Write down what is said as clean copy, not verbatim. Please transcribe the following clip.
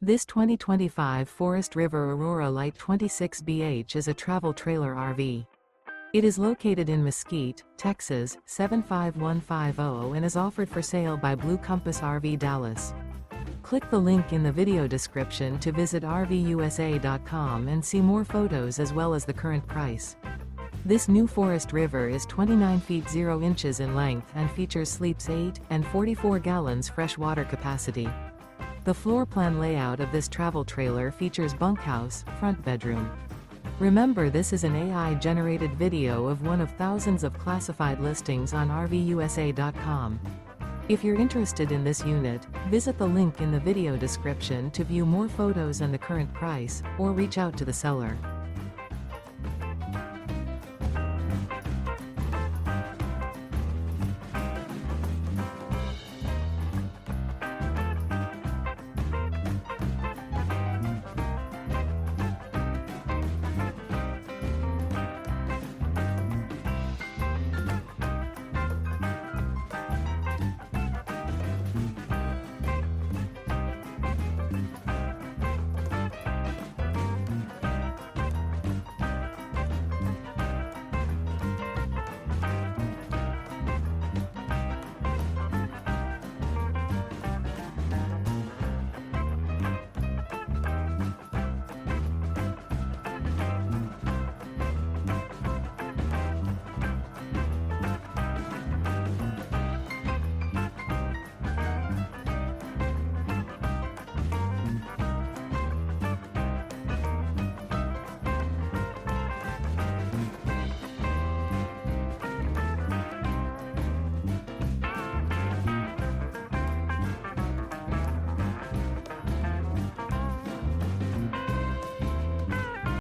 This 2025 Forest River Aurora Light 26BH is a travel trailer RV. It is located in Mesquite, Texas, 75150 and is offered for sale by Blue Compass RV Dallas. Click the link in the video description to visit RVUSA.com and see more photos as well as the current price. This new Forest River is 29 feet 0 inches in length and features sleeps 8 and 44 gallons fresh water capacity. The floor plan layout of this travel trailer features bunkhouse, front bedroom. Remember, this is an AI-generated video of one of thousands of classified listings on RVUSA.com. If you're interested in this unit, visit the link in the video description to view more photos and the current price, or reach out to the seller.